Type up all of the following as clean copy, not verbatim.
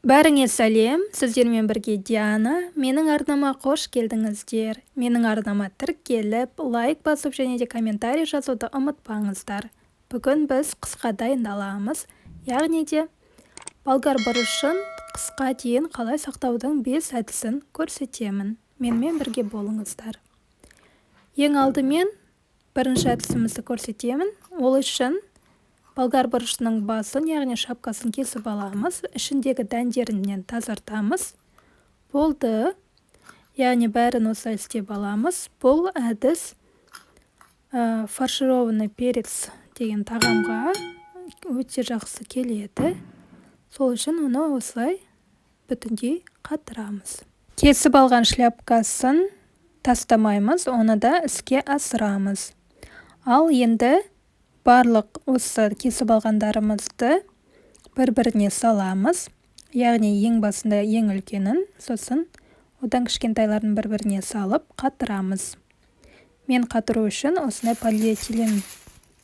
Бәріңе сәлем, сіздермен бірге Диана. Менің арнама қош келдіңіздер. Менің арнама тіркеліп, лайк басып және де комментарий жазуды ұмытпаңыздар. Бүгін біз қысқа дайындаламыз, яғни де болгар бұрышын қысқа дейін қалай сақтаудың 5 әдісін көрсетемін. Менімен бірге болыңыздар. Ең алдымен бірінші әдісімізді көрсетемін. Ол үшін болгар бұрышының басын, яғни шапкасын кесіп аламыз, ішіндегі дәндерінен тазартамыз. Болды. Яғни бәрін осылай істеп аламыз. Бұл әдіс фаршированный перец деген тағамға өте жақсы келеді. Сол үшін оны осылай бүтіндей қатырамыз. Кесіп алған шляпкасын тастамаймыз, оны да іске асырамыз. Ал енді барлық осы кесіп алғандарымызды бір-біріне саламыз. Яғни ең басында ең үлкенін, сосын одан кішкентайларын бір-біріне салып қатырамыз. Мен қатыру үшін осындай полиэтилен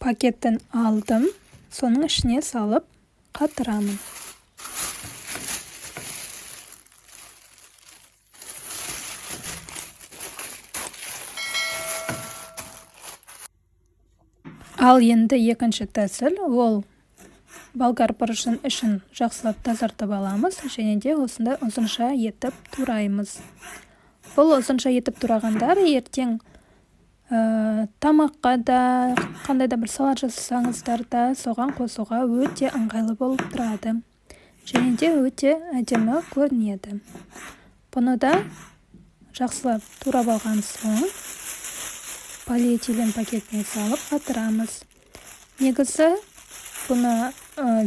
пакетін алдым. Соның ішіне салып қатырамын. Ал енді екінші тәсіл, ол болгар бұрышын ішін жақсылап тазартып аламыз, және де осындай ұзынша етіп тураймыз. Бұл ұзынша етіп турағандар ертең тамаққа да, қандай да бір салат жасасаңыздар да соған қосуға өте ыңғайлы болып тұрады. Және де өте әдемі көрінеді. Бұны да жақсылап турап алған соң полиэтилен пакетіне салып қатырамыз. Негізі бұны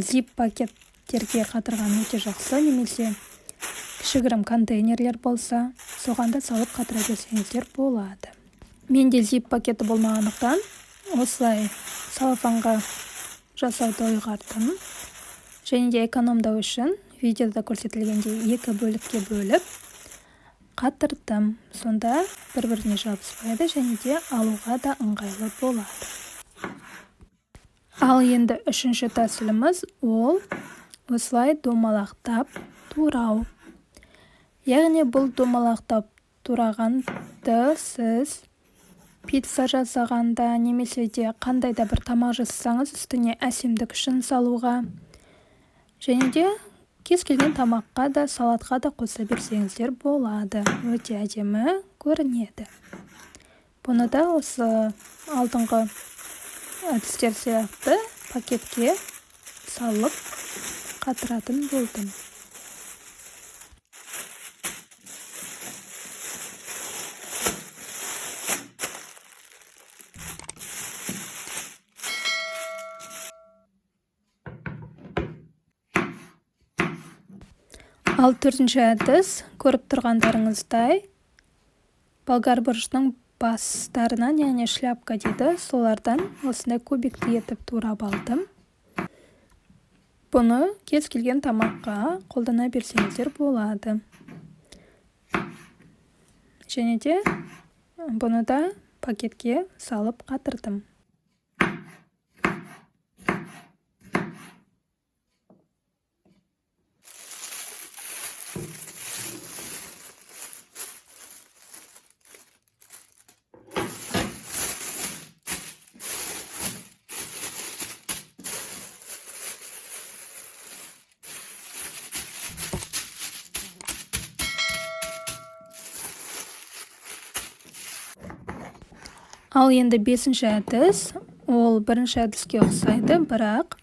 зип пакеттерге қатырған өте жақсы, немесе кішігірім контейнерлер болса, соған да салып қатыра берсеңіздер болады. Менде зип пакеті болмағандықтан осылай салафанға жасауды ұйғардым. Және де экономдау үшін видеода көрсетілгендей 2 бөлікке бөліп қатырдым. Сонда бір-біріне жабыспайды және де алуға да ыңғайлы болады. Ал енді үшінші тәсіліміз ол осылай домалақтап турау. Яғни бұл домалақтап турағанды сіз пицца жасағанда, немесе де қандай да бір тамақ жасасаңыз үстіне әсемдік үшін салуға, және де кез келген тамаққа да, салатқа да қоса берсеңіздер болады. Өте әдемі көрінеді. Бұны да осы алдыңғы әдістер сияқты пакетке салып қатыратын болдым. Ал төртінші әдіс, көріп тұрғандарыңыздай, болгар бұрышының бастарынан, яғни шляпка дейді, солардан осындай кубикті етіп турап алдым. Бұны кез келген тамаққа қолдана берсеңіздер болады. Және де бұны да пакетке салып қатырдым. Ал енді бесінші әдіс, ол бірінші әдіске ұқсайды, бірақ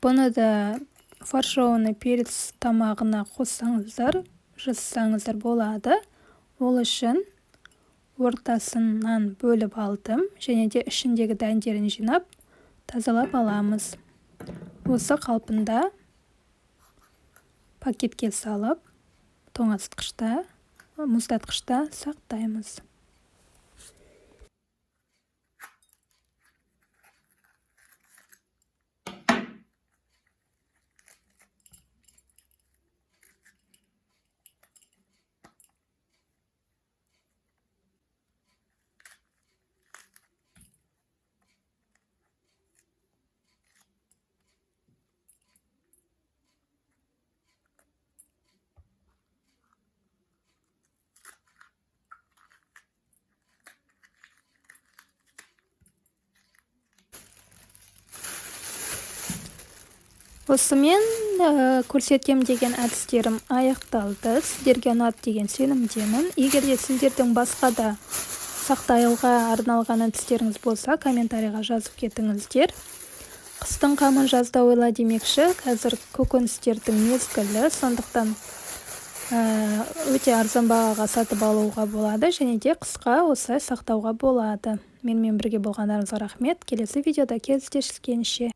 бұны да фаршированный перец тамағына қоссаңыздар, жасасаңыздар болады. Ол үшін ортасынан бөліп алдым, және де ішіндегі дәндерін жинап, тазалап аламыз. Осы қалпында пакетке салып, тоңазытқышта, мұздатқышта сақтаймыз. Осымен көрсетем деген әдістерім аяқталды. Сіздерге ұнады деген сенімдемін. Егер де сіздердің басқа да сақтайлға арналған әдістеріңіз болса, комментарийға жазып кетіңіздер. Қыстың қамын жазда ойла демекші, қазір көкөністердің мезгілі, сондықтан өте арзан бағаға сатып алуға болады, және де қысқа осылай сақтауға болады. Менімен бірге болғандарыңызға рахмет. Келесі видеода кездескенше.